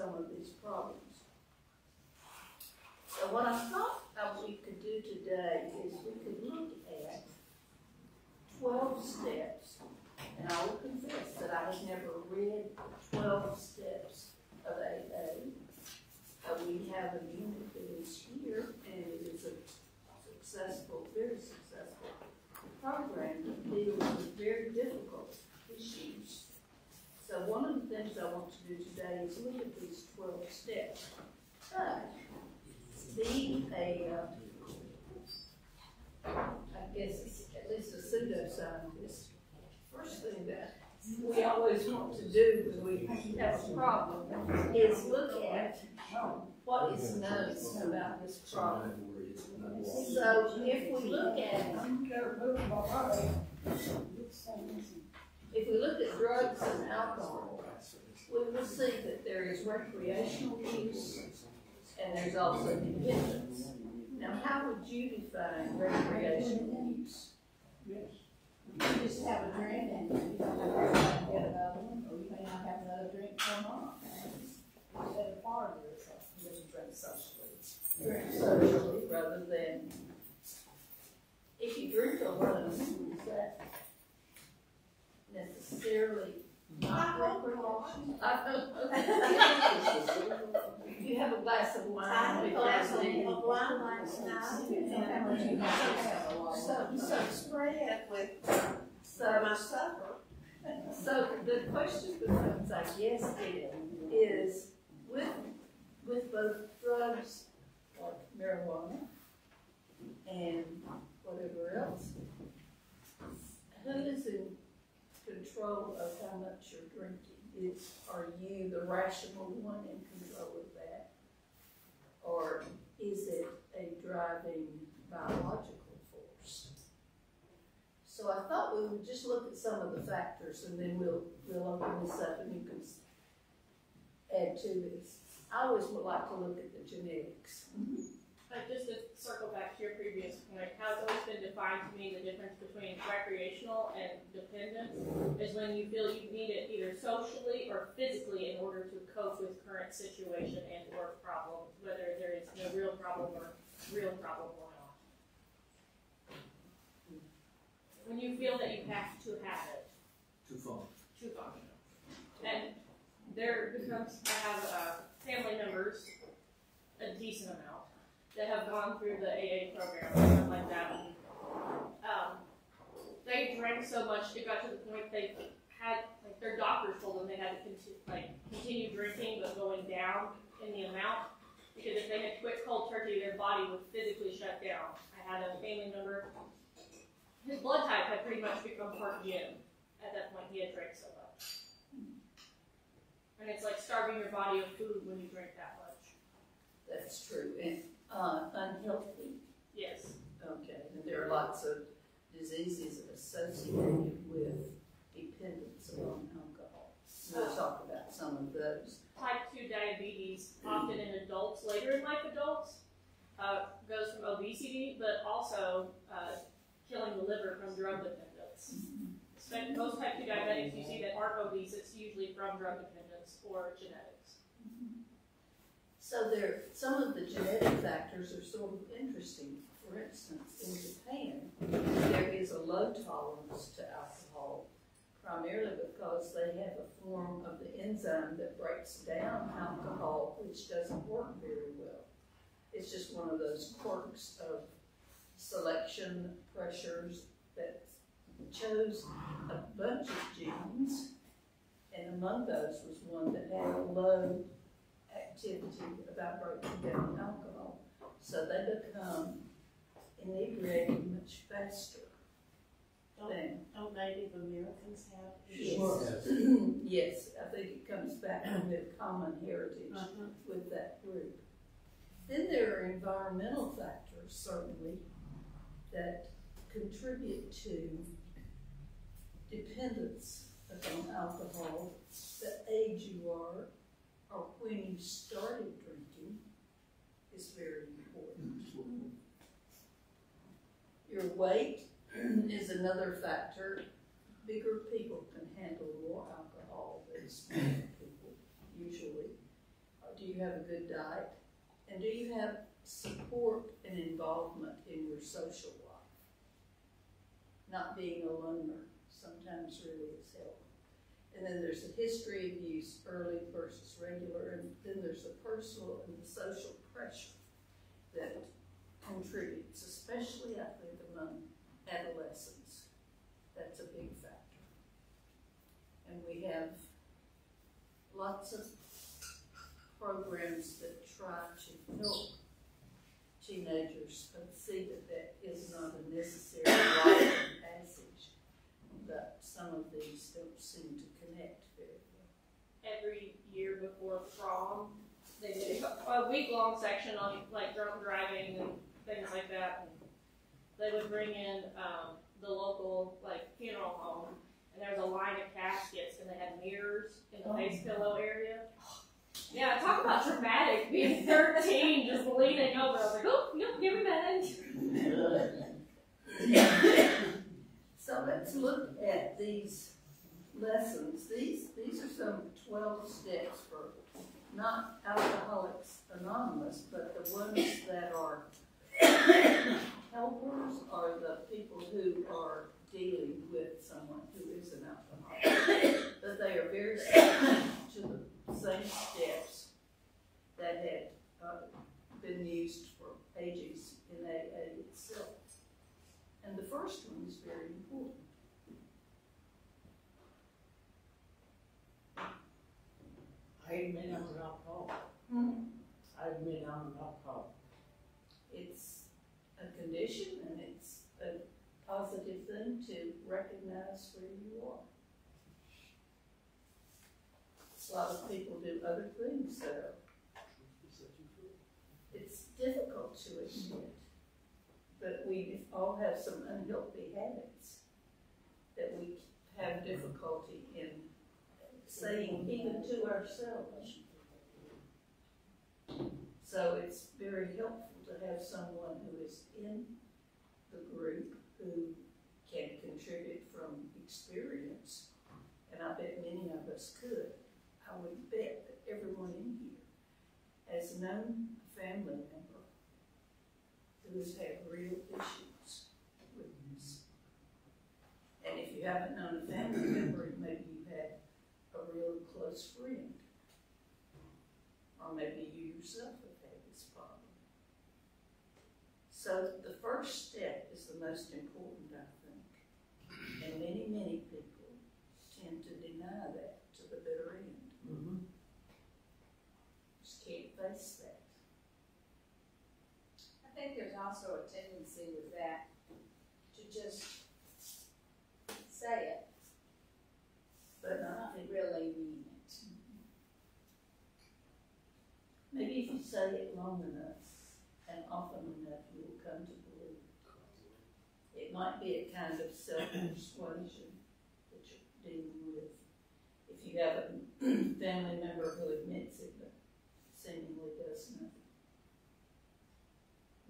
some of these problems. So what I thought we could do today is we could look at 12 steps. And I will confess that I have never read 12 steps of AA. We have a unit that is here, and it is a successful, very successful program that deals with very difficult issues. So one of the things I want to do today is look at these 12 steps. But being I guess at least a pseudoscientist, first thing that we always want to do when we have a problem is look at what is known about this problem. So if we look at drugs and alcohol, we will see that there is recreational use and there's also dependence. Now, how would you define recreational use? You just have a drink and you don't have to get another one, or you may not have another drink for a month. At a party or something, you just drink socially. Drink socially rather than, if you drink alone, is that necessarily not recreational? You have a glass of wine. I have a glass of wine last night. So spread with my supper. So the question becomes, I guess, is with both drugs like marijuana and whatever else, who is in control of how much you're drinking? Are you the rational one in control of that? Or is it a driving biological force? So I thought we would just look at some of the factors and then we'll open this up and you can add to this. I always would like to look at the genetics. Just to circle back to your previous point, how it's always been defined to me the difference between recreational and dependence is when you feel you need it either socially or physically in order to cope with current situation and or problems, whether there is no real problem or real problem going on. When you feel that you have to have it. Too far. And there becomes, I have family members, a decent amount, that have gone through the AA program or something like that. They drank so much, it got to the point they had, like their doctors told them they had to continue drinking but going down in the amount, because if they had quit cold turkey, their body would physically shut down. I had a family member, his blood type had pretty much become part Jim. At that point, he had drank so much. And it's like starving your body of food when you drink that much. That's true. And unhealthy. Yes. Okay. And there are lots of diseases associated with dependence on alcohol. We'll talk about some of those. Type 2 diabetes, often in adults, later in life adults, goes from obesity, but also killing the liver from drug dependence. Most type 2 diabetics you see that aren't obese, it's usually from drug dependence or genetics. So some of the genetic factors are sort of interesting. For instance, in Japan, there is a low tolerance to alcohol, primarily because they have a form of the enzyme that breaks down alcohol, which doesn't work very well. It's just one of those quirks of selection pressures that chose a bunch of genes, and among those was one that had a low activity about breaking down alcohol. So they become inebriated much faster. Don't Native Americans have issues? Yes, I think it comes back with common heritage with that group. Then there are environmental factors, certainly, that contribute to dependence upon alcohol. The age you are, or when you started drinking, is very important. Your weight is another factor. Bigger people can handle more alcohol than smaller people, usually. do you have a good diet? And do you have support and involvement in your social life? Not being a loner sometimes really is helpful. And then there's the history of use, early versus regular, and then there's the personal and the social pressure that contributes, especially I think among adolescents. That's a big factor. And we have lots of programs that try to help teenagers see that that is not a necessary rite of passage, but some of these don't seem to connect very well. Every year before prom, they did a week-long section on like drunk driving and things like that. And they would bring in the local like funeral home, and there was a line of caskets, and they had mirrors in the face pillow area. Yeah, talk about traumatic, being 13, just leaning over. I was like, oh, nope, give me that. So let's look at these lessons. These are some 12 steps for not Alcoholics Anonymous, but the ones that are helpers or the people who are dealing with someone who is an alcoholic. But they are very similar to the same steps that had been used for ages in AA itself. And the first one is very important. I admit I'm an alcoholic. I admit I'm an alcoholic. It's a condition and it's a positive thing to recognize where you are. A lot of people do other things that are, it's difficult to admit, but we all have some unhealthy habits that we have difficulty in saying even to ourselves. So it's very helpful to have someone who is in the group who can contribute from experience, and I bet many of us could. I would bet that everyone in here has known a family member who has had real issues with this. And if you haven't known a family member, maybe you had a real close friend. Or maybe you yourself have had this problem. So the first step is the most important, I think. And many, many people tend to deny that to the bitter end. Mm-hmm. Just can't face that. I think there's also a tendency with that to just say it, But not really mean it. maybe if you say it long enough and often enough, you'll come to believe. It might be a kind of self-persuasion that you're dealing with. If you have a family member who admits it but seemingly does nothing,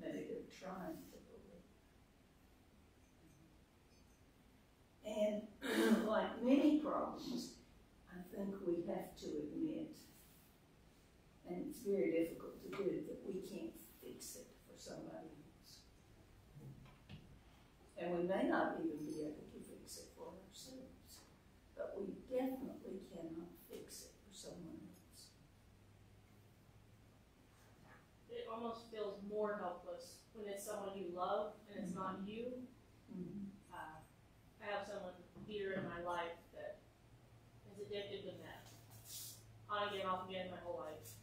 maybe they're trying to believe. And like many problems, I think we have to admit, and it's very difficult to do, that we can't fix it for somebody else. And we may not even be able to fix it for ourselves, but we definitely cannot fix it for someone else. It almost feels more helpless when it's someone you love and it's not you. Mm-hmm. I have someone dear in my life that is addicted to meth, on again, off again, my whole life.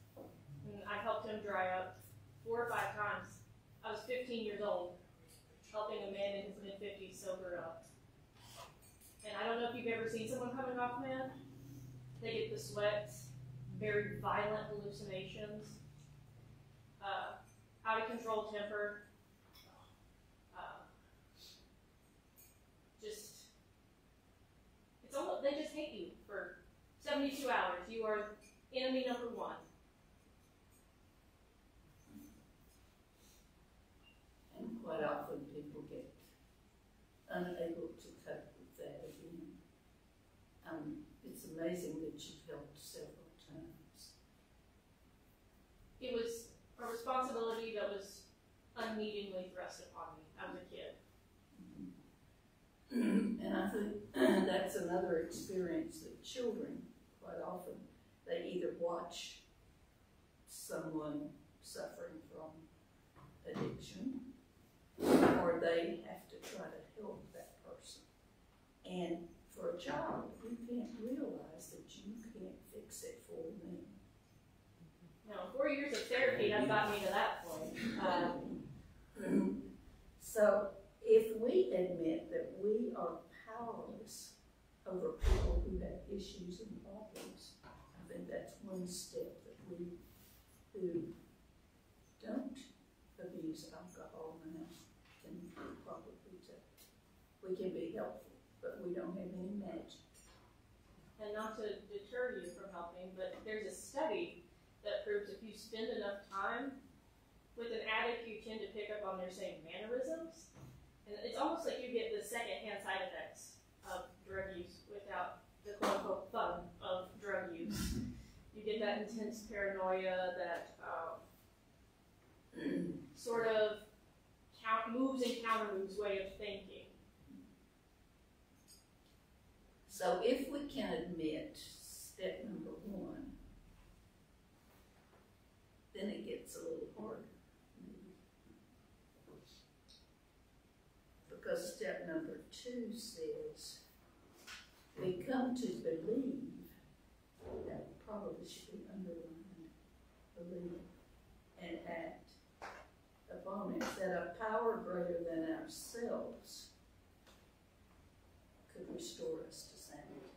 And I helped him dry up 4 or 5 times. I was 15 years old, helping a man in his mid-50s sober up. And I don't know if you've ever seen someone coming off meth. They get the sweats, very violent hallucinations, out of control temper, it's almost, they just hate you for 72 hours. You are enemy number 1. And quite often people get unable to cope with that again. It's amazing that you've helped several times. unneedingly thrust upon me as a kid. And I think that's another experience that children, quite often, they either watch someone suffering from addiction, or they have to try to help that person. And for a child, you can't realize that you can't fix it for them. Now, 4 years of therapy has got me to that point. So if we admit that we are powerless over people who have issues and problems, I think that's one step that we who don't abuse alcohol now can probably take. We can be helpful, but we don't have any magic. And not to deter you from helping, but there's a study that proves if you spend enough time with an addict, you tend to pick up on their same mannerisms. And it's almost like you get the secondhand side effects of drug use without the quote-unquote fun of drug use. You get that intense paranoia, that sort of moves and counter-moves way of thinking. So if we can admit step number one, then it gets a little harder. Because step number two says, we come to believe, that probably should be underlined, believe, and act upon it, that a power greater than ourselves could restore us to sanity.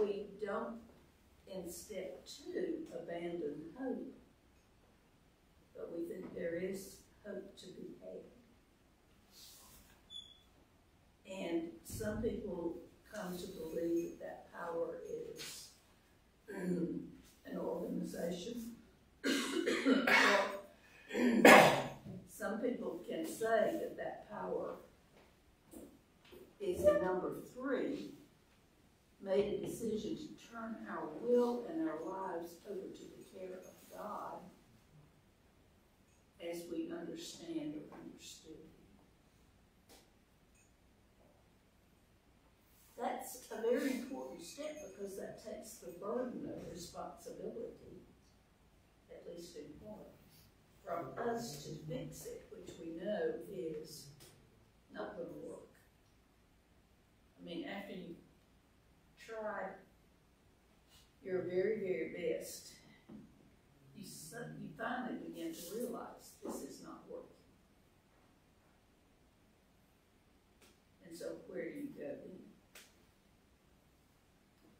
We don't, in step two, abandon hope, but we think there is hope to be had. And some people come to believe that power is an organization. Some people can say that that power is a number three, made a decision to turn our will and our lives over to the care of God as we understand or understood. That's a very important step because that takes the burden of responsibility, at least in part, from us to fix it, which we know is not going to work. I mean, after you try your very, very best, you finally begin to realize this is not working. And so where do you go then?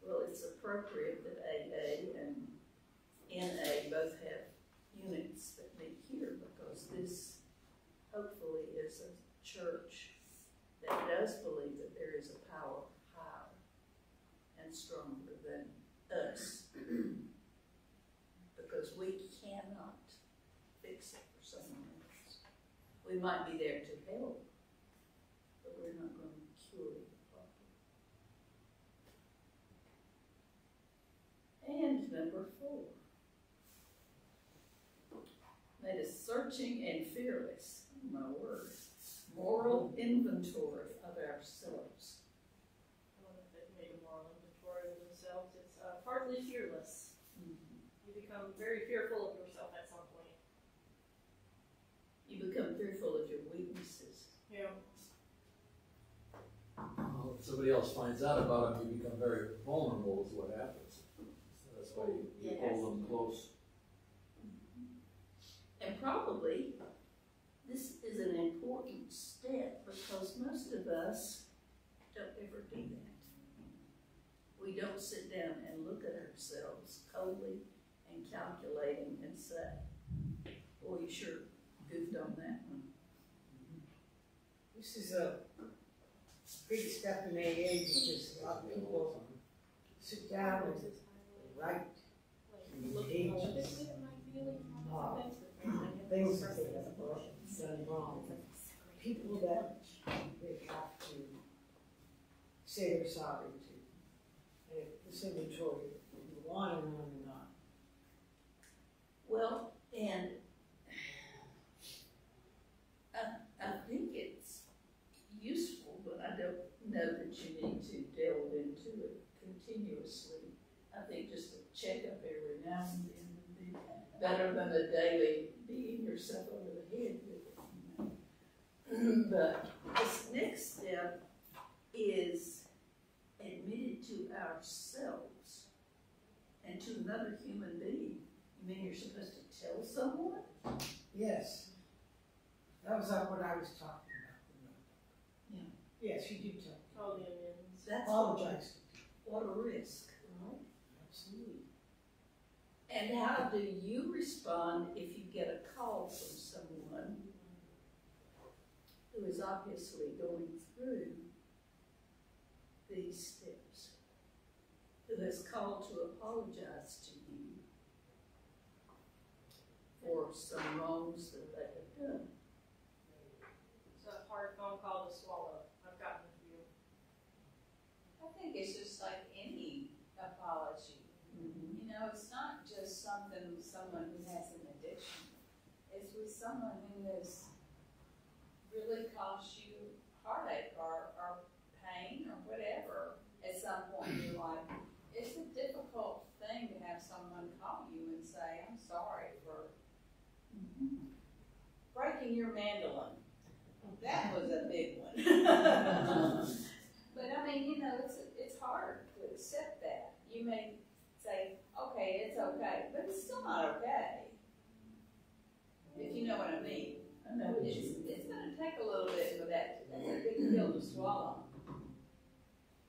Well, it's appropriate that AA and NA both have units that meet here, because this hopefully is a church that does believe that there is a power higher and stronger than us, because we cannot fix it for someone else. We might be there to help, but we're not going to cure the problem. And number 4, made us searching and fearless, oh my word, moral inventory of ourselves. I don't know if they've made a moral inventory of themselves. It's partly fearless. You become very fearful of yourself at some point. You become fearful of your weaknesses. Yeah. Well, if somebody else finds out about them, you become very vulnerable is what happens. So that's why you hold them close. And probably this is an important step because most of us don't ever do that. We don't sit down and look at ourselves coldly and calculating and say, boy, you sure goofed on that one. This is a big step in AA because a lot of people sit down and write pages, things that they have done wrong. People that they have to say they're sorry to. And this inventory will go on and on and on. continuously. I think just a checkup every now and then would be better than a daily beating yourself over the head with it. But this next step is admitted to ourselves and to another human being. You mean you're supposed to tell someone? Yes. That was what I was talking about. Yeah. Yes, you do tell. Oh, the amends. That's Apologize. what a risk, right? Absolutely. And how do you respond if you get a call from someone who is obviously going through these steps, who has called to apologize to you for some wrongs that they have done? It's a hard phone call to swallow. I've gotten a few. I think it's just like any apology. You know, it's not just something with someone who has an addiction. It's with someone who has really caused you heartache or pain or whatever. At some point in your life, it's a difficult thing to have someone call you and say, "I'm sorry for breaking your mandolin." That was a big one. But I mean, you know, it's hard to accept that. You may say, "Okay, it's okay," but it's still not okay. If you know what I mean. I know what you It's going to take a little bit for that. That's a big pill to swallow.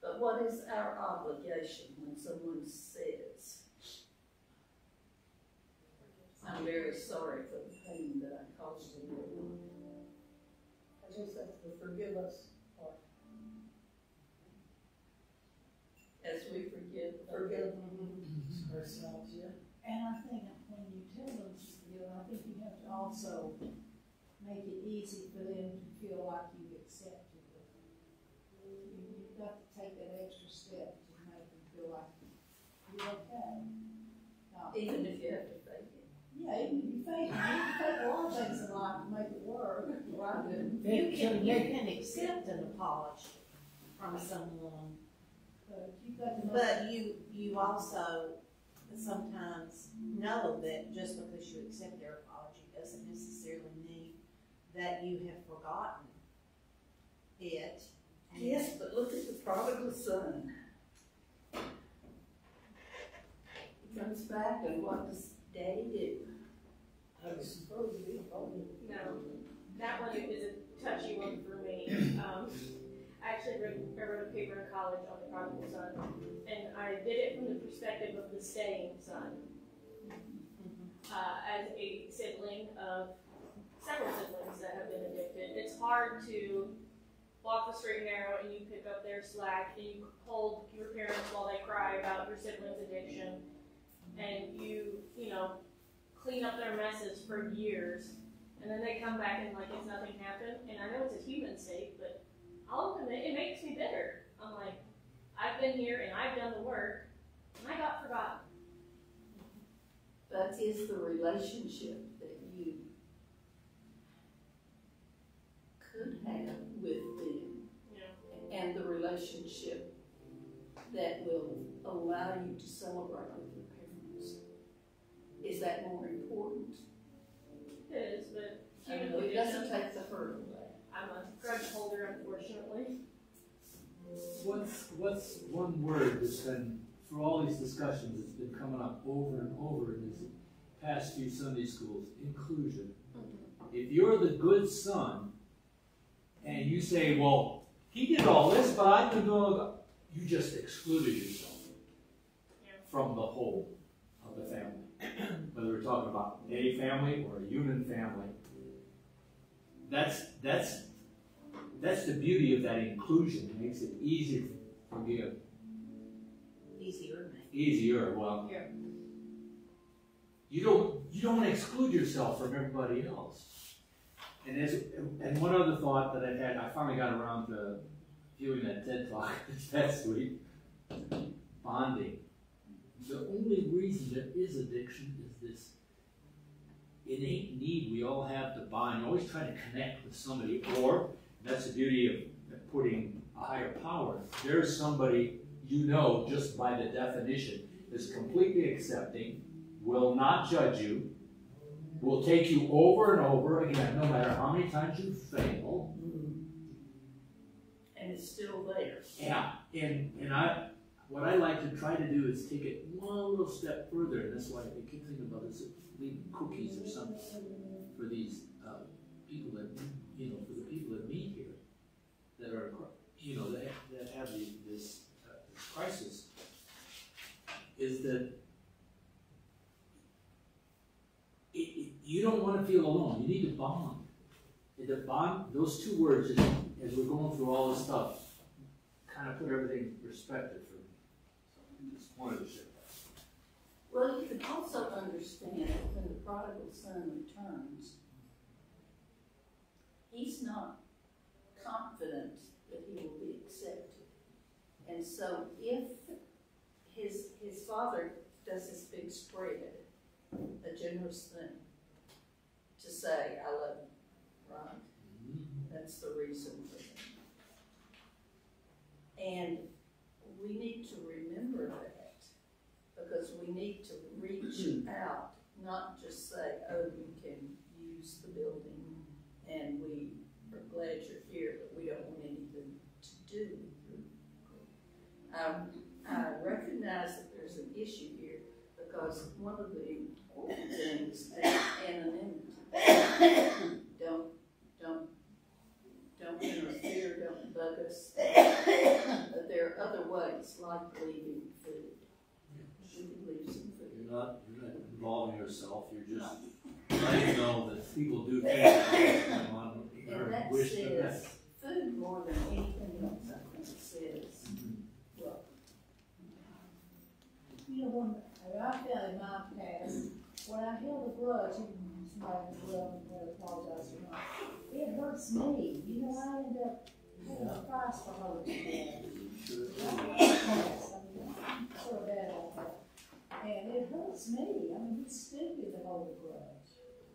But what is our obligation when someone says, "I'm very sorry for the pain that I caused you"? I just have to forgive us. As we forgive Forgive ourselves, yeah. And I think when you tell them to forgive, I think you have to also make it easy for them to feel like you've accepted it. You've got to take that extra step to make them feel like you're okay. even if you have to fake it. Yeah, even if you fake it, you can fake a lot of things in life to make it work. Right? You can accept an apology from someone, But you've got to know. but you also sometimes know that just because you accept their apology doesn't necessarily mean that you have forgotten it. Yes, but look at the prodigal son. He comes back, and what does daddy do? I was supposed to be holy. No, that one is a touchy one for me. I actually wrote a paper in college on the prodigal son, and I did it from the perspective of the staying son. As a sibling of several siblings that have been addicted, it's hard to walk the straight and narrow and you pick up their slack and you hold your parents while they cry about your sibling's addiction, and you know, clean up their messes for years, and then they come back and like it's nothing happened. And I know it's a human state, but I'll admit it makes me bitter. I'm like, I've been here and I've done the work, and I got forgotten. That is the relationship that you could have with them, Yeah. and the relationship that will allow you to celebrate with your parents. Is that more important? It is, but human It doesn't condition. take the hurt away. I'm a grudge holder, unfortunately. What's one word that's been, through all these discussions, it's been coming up over and over in these past few Sunday schools? Inclusion. If you're the good son, and you say, well, he did all this, but I've been doing all, you just excluded yourself from the whole of the family. Whether we're talking about a family or a human family, that's the beauty of that inclusion. It makes it easier to forgive. Easier. Well, Yeah. you don't want to exclude yourself from everybody else. And one other thought that I had, I finally got around to viewing that TED Talk this past week. Bonding. The only reason there is addiction is this innate need we all have to bond. You always try to connect with somebody, or that's the beauty of putting a higher power. There's somebody you know, just by the definition, is completely accepting, will not judge you, will take you over and over again, no matter how many times you fail. And it's still there. Yeah, and what I like to try to do is take it one little step further, and that's why I keep thinking about this, leaving cookies or something for these people that, for the people that meet here, that are, that have this crisis, is that you don't want to feel alone. You need to bond. And to bond, those two words, as we're going through all this stuff, kind of put everything in perspective for me. So I just wanted to share that. Well, you can also understand when the prodigal son returns, he's not confident that he will be accepted. And so if his father does this big spread, a generous thing, to say, I love you, right? That's the reason for it. And we need to remember that, because we need to reach out, not just say, oh, you can use the building and we are glad you're here, but we don't want anything to do with you. I recognize that there's an issue here, because one of the important things is anonymity. Don't interfere, don't bug us. But there are other ways, like leaving food. You can leave some food. You're not involving yourself, you're just letting know that people do things that come on And that wish the says, best. food more than anything else, I think says, well, You know, when I felt in my past, when I held a grudge, even somebody was willing to apologize or not, it hurts me. You know, I end up paying a price for holding a grudge. I'm sort of bad like that. And it hurts me. I mean, it's stupid to hold a grudge.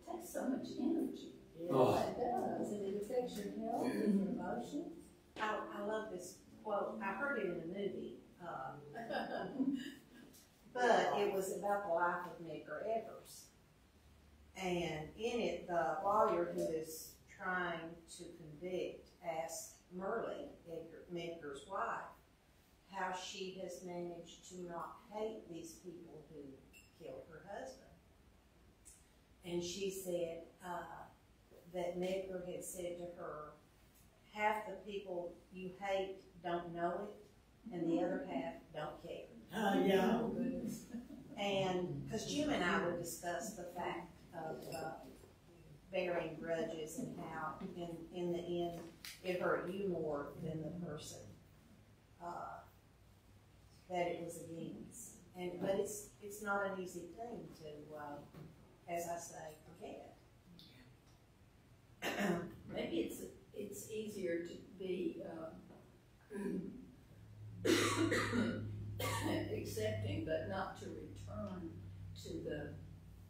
it takes so much energy. Yeah, Oh. it does, and it affects your health and your emotions. I love this quote. I heard it in a movie, but it was about the life of Medgar Evers. And in it, the lawyer who is trying to convict asked Merle, Medgar's wife, how she has managed to not hate these people who killed her husband. And she said that Medgar had said to her, half the people you hate don't know it, and the other half don't care. Yeah. And because Jim and I would discuss the fact of bearing grudges and how, in the end, it hurt you more than the person that it was against. But it's not an easy thing to, as I say, forget. Maybe it's easier to be accepting, but not to return to the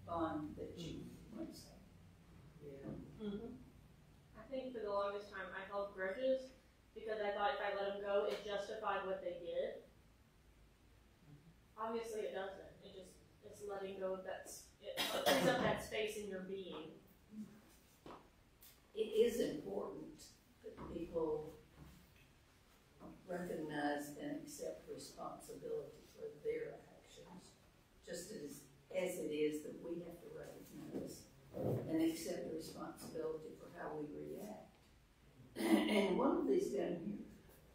bond that you once had. I think for the longest time I held grudges because I thought if I let them go, it justified what they did. Obviously it doesn't. It's letting go of that, it opens up that space in your being. It is important that people recognize and accept responsibility for their actions, just as it is that we have to recognize and accept responsibility for how we react. And one of these down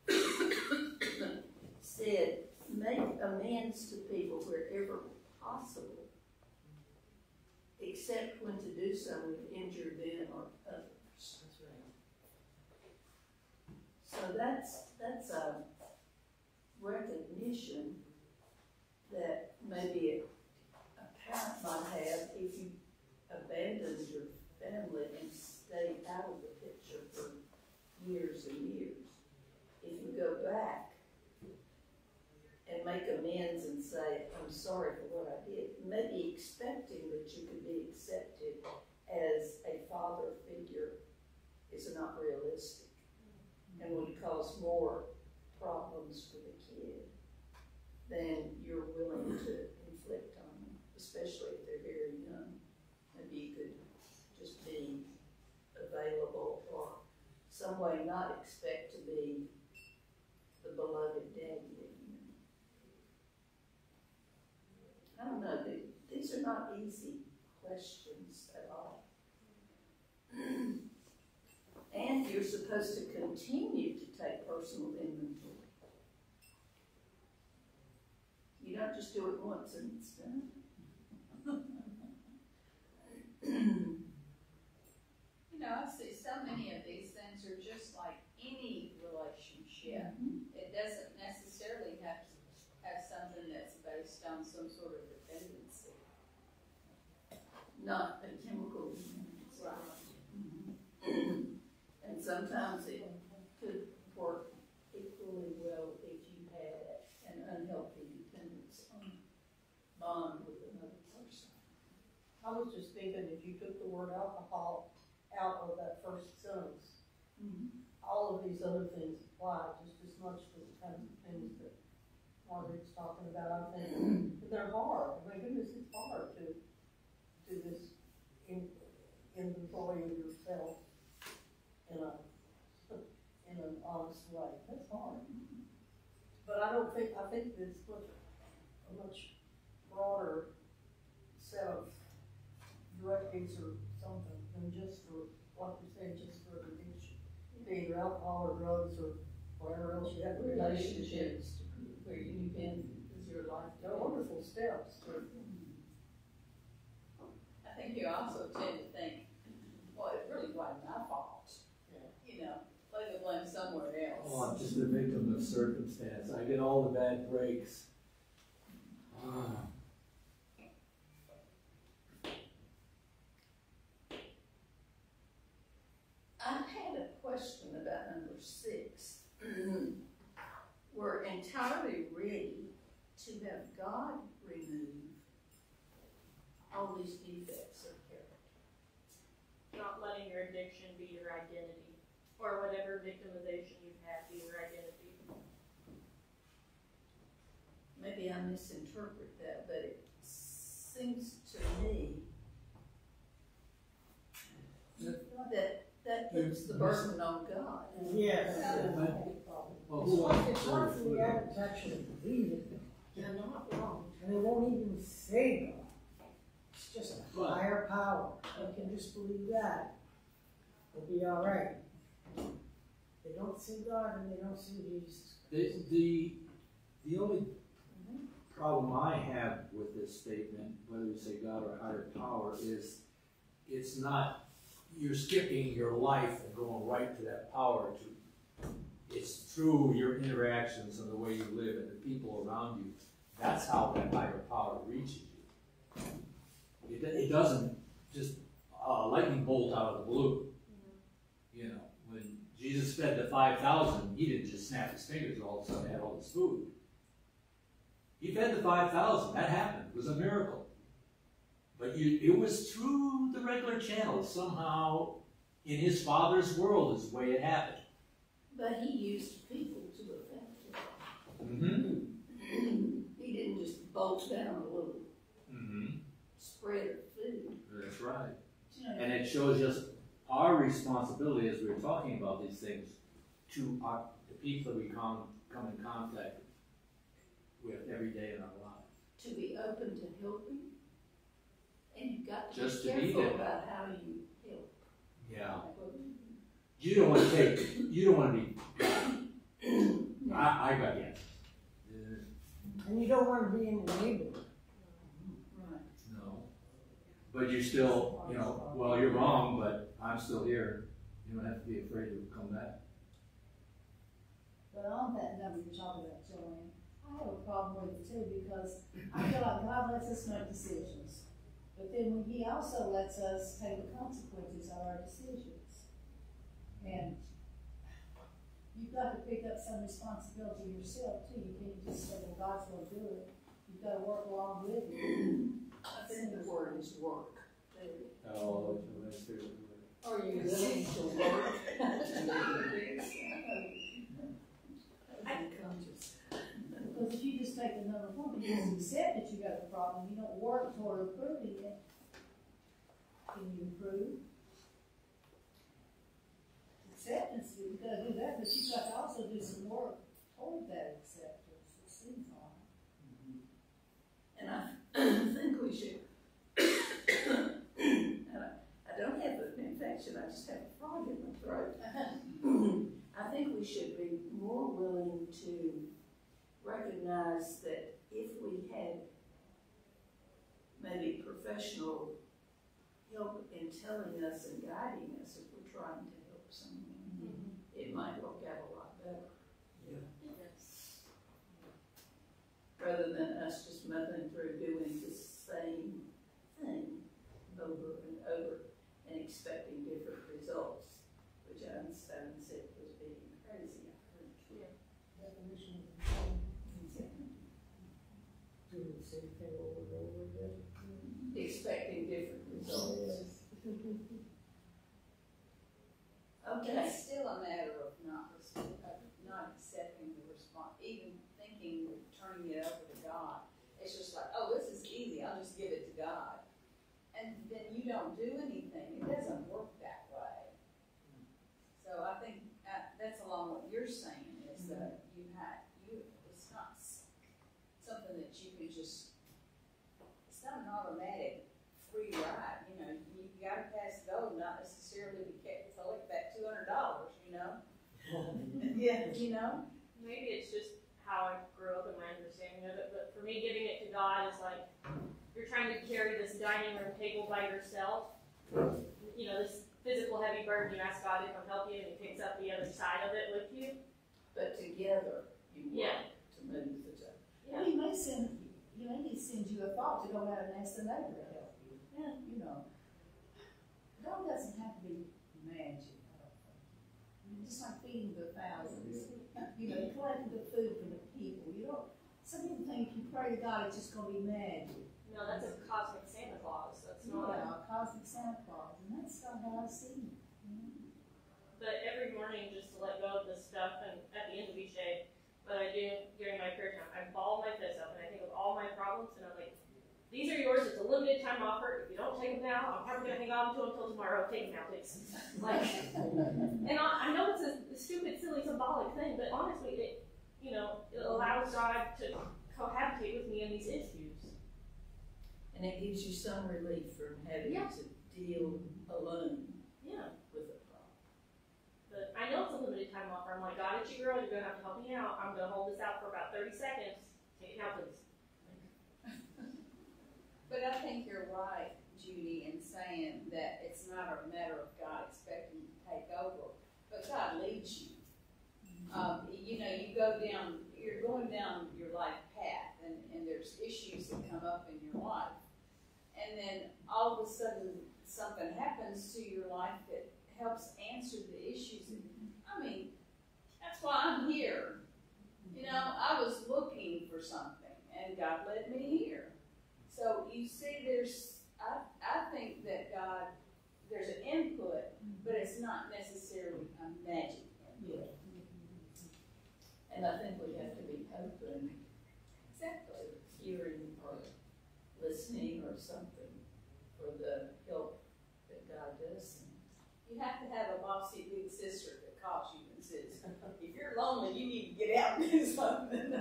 here said, make amends to people wherever possible, except when to do so would injure them or others. So that's a recognition that maybe a parent might have if you abandoned your family and stayed out of the picture for years and years. If you go back and make amends and say, I'm sorry for what I did, maybe expecting that you could be accepted as a father figure is not realistic and would cause more problems for the kid. these are not easy questions at all. And you're supposed to continue to take personal inventory. You don't just do it once and it's done. You know, I see so many of these things are just like any relationship. It doesn't necessarily have something that's based on some sort of dependency. Not a chemical dependency. Right. And sometimes it could work equally well if you had an unhealthy dependence on bond with another person. I was just thinking, if you took the word alcohol out of that first sentence, all of these other things apply just as much to the kinds of things that Margaret's talking about, I think. But they're hard. My goodness, it's hard to do this inventory of yourself in an honest way. That's hard. But I think it's a much broader set of directives or something than just for, like you say, just for addiction. Either alcohol or drugs or whatever else you have in relationships. Relationships where you depend is your life. They're wonderful steps. I think you also tend to think, well, it really wasn't my fault. You know, lay the blame somewhere else. Oh, I'm just a victim of circumstance. I get all the bad breaks. I had a question about number 6. We're entirely ready to have God remove all these defects of character. Not letting your addiction be your identity, or whatever victimization you have be your identity. Maybe I misinterpret that, but it seems to me that puts the burden on God. Yes. Well, It's hard for the adults to actually believe it. They're not wrong. And they won't even say God. It's just a higher power. They can just believe that. They'll be all right. They don't see God and they don't see Jesus. The only problem I have with this statement, whether you say God or higher power, is it's not, you're skipping your life and going right to that power. It's through your interactions and the way you live and the people around you. That's how that higher power reaches you. It doesn't just lightning bolt out of the blue. You know, when Jesus fed the 5,000, he didn't just snap his fingers and all of a sudden had all this food. He fed the 5,000. That happened. It was a miracle. But it was through the regular channels. Somehow, in his Father's world is the way it happened. But he used people to affect it. Mm-hmm. He didn't just bolt down a little spread of food. That's right. And it shows us our responsibility as we're talking about these things to the people that we come in contact with every day in our lives. To be open to helping. And you've got to Just be to be careful there. about how you help. Yeah. You don't want to be, I got you. And you don't want to be in the neighborhood. Right. No. But you still, well, you're wrong, but I'm still here. You don't have to be afraid to come back. But on that number you're talking about, Joanne, I have a problem with it too, because I feel like God lets us make decisions. But then he also lets us take the consequences of our decisions. And you've got to pick up some responsibility yourself too. You can't just say, well, God's going to do it. You've got to work along with it. I think the word is work. Oh, that's my favorite word. Are you willing to work? Because if you just take the number 1, you just accept that you got a problem, you don't work toward improving it, can you improve? Acceptance, you've got to do that, but you've got to also do some work toward that acceptance, it seems like. And I think we should to recognize that if we had maybe professional help in telling us and guiding us if we're trying to help someone, it might work out a lot better. Rather than us just muddling through doing the same thing over and over and expecting different results, which Einstein said was being crazy, I think. Definition of doing the same thing over and over again. Expecting different results. Okay. It's still a matter of not accepting the response, even thinking of turning it over to God. It's just like, oh, this is easy, I'll just give it to God. And then you don't do anything. It doesn't work that way. So I think that's along what you're saying is that it's not something that you can just, it's not an automatic free ride. You know, you got to pass go, not necessarily to collect that $200, you know? Yeah, you know? Maybe it's just how I grew up and my understanding of it, but for me, giving it to God is like, you're trying to carry this dining room table by yourself. You know, this physical heavy burden, you ask God to come help you, and He picks up the other side of it with you. But together, you work to move the job. Well, He may send you a thought to go out and ask the neighbor to help you. Yeah, you know. God doesn't have to be magic, I don't think. I mean, just like feeding the thousands. You know, collecting the food from the people. You don't, some people think if you pray to God, it's just going to be magic. No, that's a cosmic Santa Claus. That's not. Yeah, a cosmic Santa Claus. And that's not how I see it. But every morning, just to let go of this stuff, and at the end of each day, what I do during my prayer time, I ball my fists up and I think of all my problems, and I'm like, these are yours. It's a limited time offer. If you don't take them now, I'm probably going to hang on to them until tomorrow. Take them now, please. Like, and I know it's a stupid, silly, symbolic thing, but honestly, it allows God to cohabitate with me in these issues. And it gives you some relief from having to deal alone with a problem. But I know it's a limited time offer. I'm like, God, it's your girl. You're going to have to help me out. I'm going to hold this out for about 30 seconds. Take it now, please. But I think you're right, Judy, in saying that it's not a matter of God expecting you to take over, but God leads you. You're going down your life path, and there's issues that come up in your life. And then all of a sudden, something happens to your life that helps answer the issues. I mean, that's why I'm here. You know, I was looking for something, and God led me here. So you see, I think that God, there's an input, but it's not necessarily a magic input. And I think we have to be open to hearing or listening or something for the help that God does. You have to have a bossy big sister that calls you and says, if you're lonely, you need to get out and do something.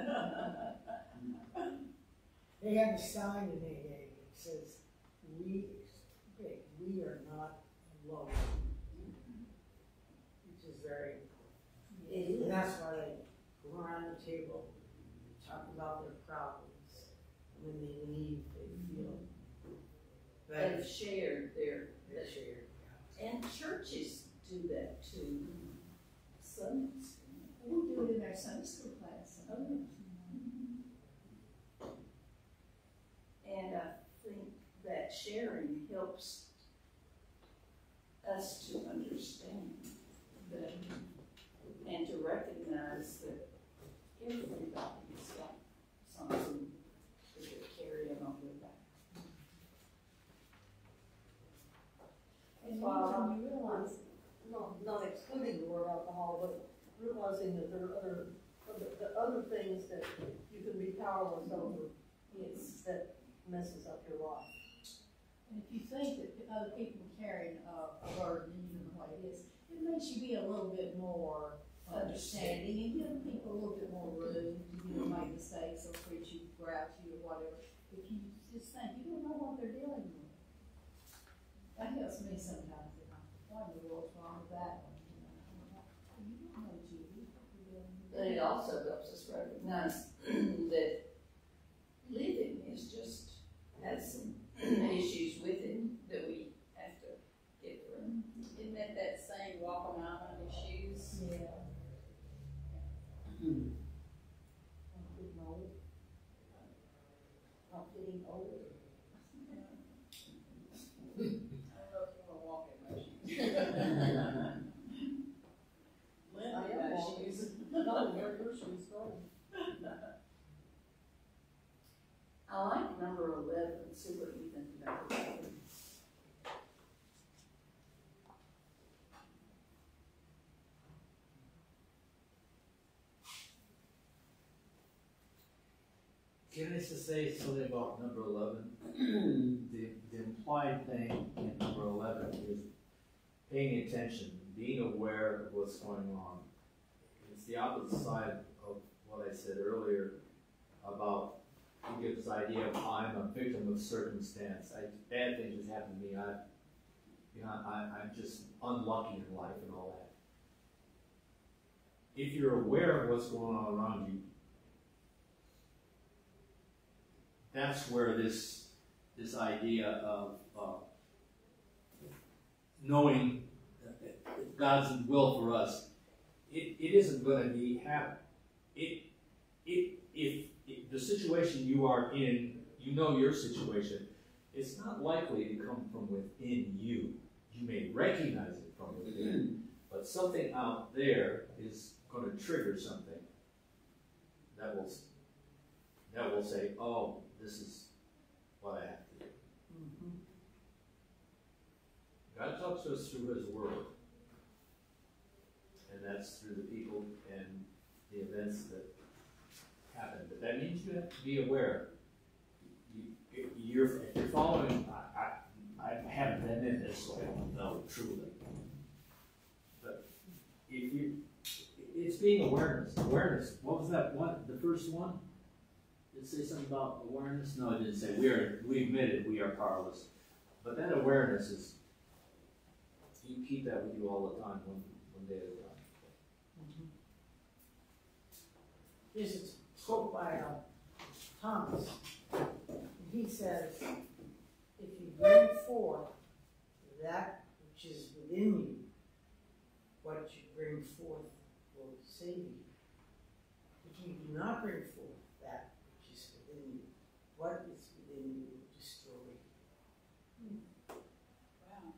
They have a sign in AA that says, we are not alone. Which is very important. It is. And that's why they go around the table, talk about their problems. When they leave, they feel better. They've shared their shared. and churches do that too. Sunday school. We do it in our Sunday school class. And I think that sharing helps us to understand that and to recognize that everybody's got something that they're carrying on their back. And when you realize, Not excluding the word alcohol, but realizing that there are other things that you can be powerless over. yes. That messes up your life. And if you think that other people are carrying a burden, even the way it is, it makes you be a little bit more understanding and give people a little bit more room to make mistakes or treat you grouchy or whatever. If you just think, you don't know what they're dealing with. That helps me sometimes. What in the world's wrong with that one? You don't know, Judy. But it also helps recognize that living is just, has some issues with it that we have to get through. Isn't that saying walk a mile in his shoes? Yeah. I'm getting old. I'm getting old. I don't know if you wanna walk in my shoes. I am walking. No, where your shoes going? I like number 11, see what you think about it. Can I just say something about number 11? The implied thing in number 11 is paying attention, being aware of what's going on. It's the opposite side of what I said earlier about he gives this idea of I'm a victim of circumstance. Bad things just happen to me. I'm just unlucky in life and all that. If you're aware of what's going on around you, that's where this idea of knowing God's will for us, it isn't going to be happen. If the situation you are in, you know your situation, it's not likely to come from within you. You may recognize it from within, but something out there is going to trigger something that will say, oh, this is what I have to do. Mm-hmm. God talks to us through His Word. And that's through the people and the events that happen. But that means you have to be aware. If you're following, I haven't been in this, so I don't know truly. But it's being awareness. Awareness. What was that one? The first one? Did it say something about awareness? No, it didn't say. We admitted we are powerless. But that awareness is, you keep that with you all the time, one day at a time. This is quote by Thomas. He says, if you bring forth that which is within you, what you bring forth will save you. If you do not bring forth that which is within you, what is within you will destroy you. Wow.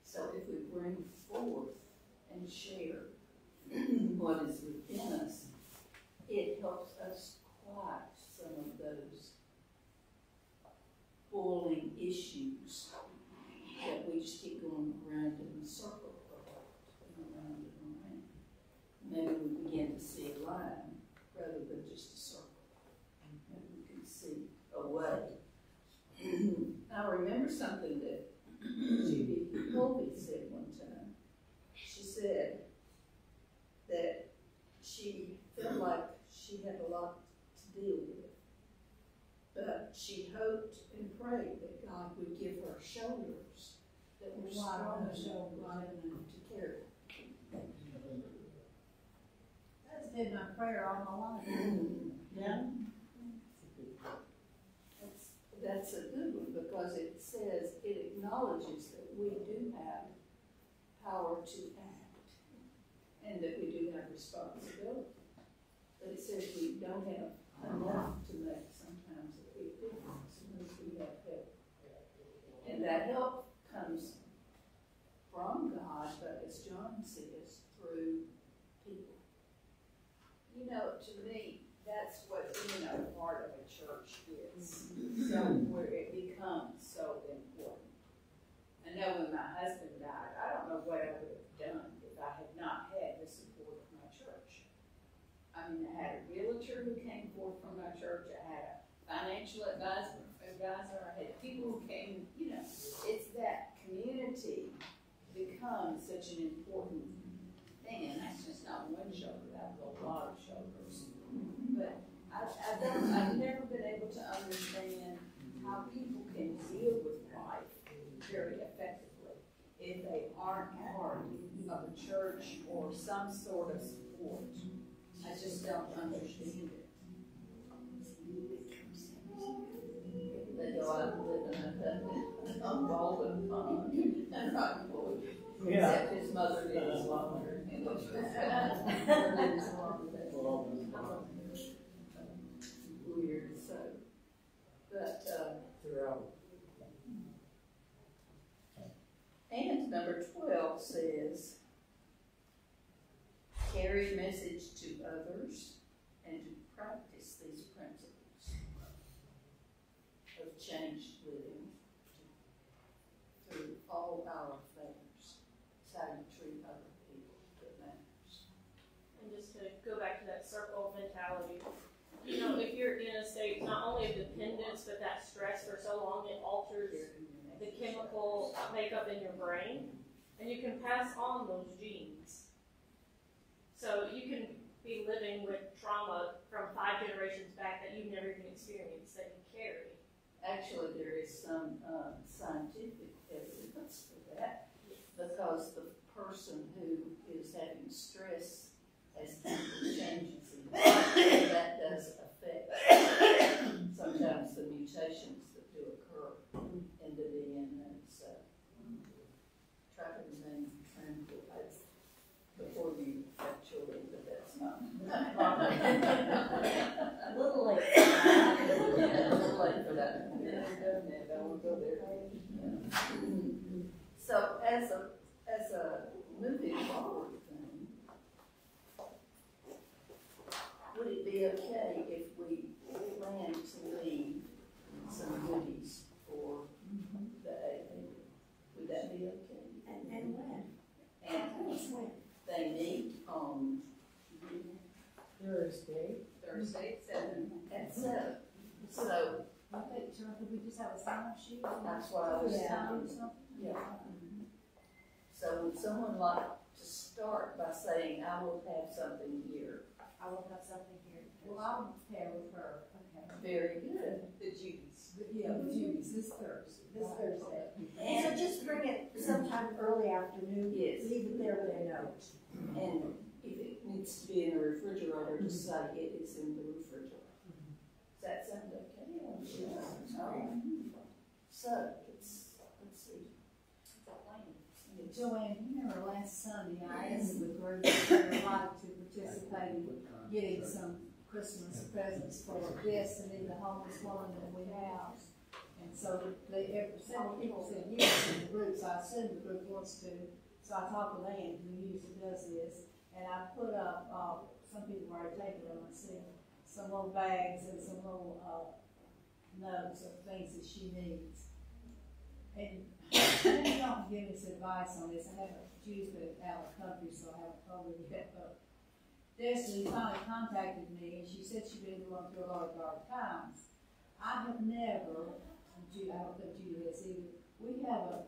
So if we bring forth and share what is within us, it helps us quiet some of those boiling issues that we just keep going around in a circle and around and around. Maybe we begin to see a line rather than just a circle. Maybe we can see a way. I remember something that Judy Colby said one time. She said that she felt like she had a lot to deal with, but she hoped and prayed that God would give her shoulders that were strong enough to carry. That's been my prayer all my life. Yeah. That's a good one because it says, it acknowledges that we do have power to act and that we do have responsibility. But it says we don't have enough to make sometimes a big difference unless we have help. And that help comes from God, but as John says, through people. You know, to me, that's what being a part of a church is. So where it becomes so important. I know when my husband died, I don't know what I would have done if I had not had the support of my church. I mean, I had a realtor who came forth from my church. I had a financial advisor. I had people who came, you know, it's that community becomes such an important thing. And that's just not one shoulder, that's a lot of shoulders. But I've never been able to understand how people can deal with life very effectively they aren't part of a church or some sort of support. I just don't understand it. They go out and live in a golden pond and rock boy. Yeah. Except his mother lives longer. Weird, so, but, and number 12 says, carry a message to others and to practice these principles of changed living through all our affairs. It's how you treat other people that matters. And just to go back to that circle mentality, you know, if you're in a state not only of dependence, but that stress for so long, it alters the chemical makeup in your brain, and you can pass on those genes. So you can be living with trauma from 5 generations back that you've never even experienced, that you carry. Actually, there is some scientific evidence for that, because the person who is having stress as chemical changes in the body, that does affect sometimes the mutations that do occur in the DNA. So try to remain tranquil before you have children, but that's not. A little late. Yeah, a little late for that. I won't go there. So as a moving forward thing, would it be okay if we plan to leave some goodies for the AA? Would that be okay? And when? And they meet on Thursday. Thursday, 7. at 7. So I think, could we just have a sign-up sheet? that's what I was saying. Yeah. So would someone like to start by saying, I will have something here? I will have something here. Well, I'll pair with her, okay. Very good. The Judies. Yeah, the Judy's this Thursday. This Thursday. And so just bring it sometime early afternoon. Yes. Leave it there with a note. And if it needs to be in the refrigerator, just say it is in the refrigerator. Does that sound okay? Yeah. All right. So, let's see. Joanne, you remember last Sunday, I asked the group if they would like to participate in getting some Christmas presents for this and then the homeless woman that we have. And so several people said yes in the group, so I assume the group wants to. So I talked to Ann, who usually does this, and I put up, some people already taken them, I see some little bags and some little notes of things that she needs. And maybe y'all can give us advice on this. I haven't used it out of the country, so I haven't told her yet, but Destiny finally contacted me, and she said she'd been going through a lot of dark times. I have never, I don't think Judy has either,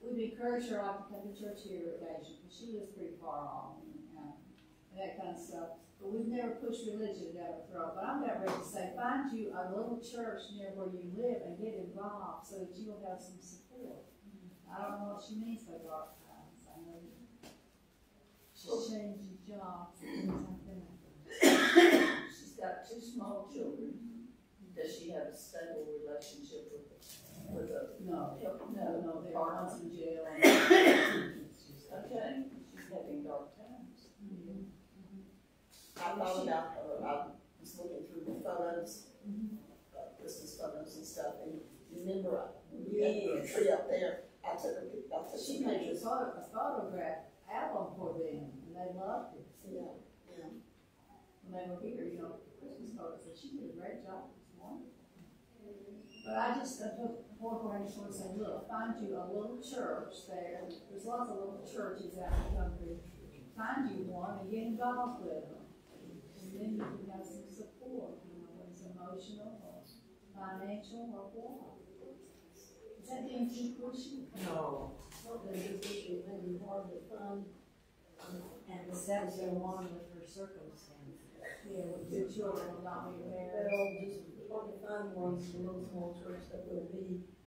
we've encouraged her like to come to church here occasionally, because she lives pretty far off, and that kind of stuff. But we've never pushed religion down her throat. But I'm about ready to say, find you a little church near where you live and get involved so that you will have some support. I don't know what she means by dark times. I know she's changing jobs and things like that. She's got 2 small children. Does she have a stable relationship with a No, no, they're partner? once in jail. Okay, she's having dark times. I thought about her, I was looking through the photos, Christmas photos and stuff, and remember, we had the tree up there, I took She some made a pictures. photograph album for them, and they loved it. Yeah. When they were here, Christmas photos, and she did a great job. It's wonderful. But I just took forward and said, look, find you a little church there. There's lots of little churches out in the country. Find you one and get involved with them. And then you can have some support, whether it's emotional or financial or what. Is that being too pushy? No. There's this issue, maybe hard to fund, and That's the one with her circumstances. Yeah, with 2 children not being married. well, just hard to find ones in a little small church that would be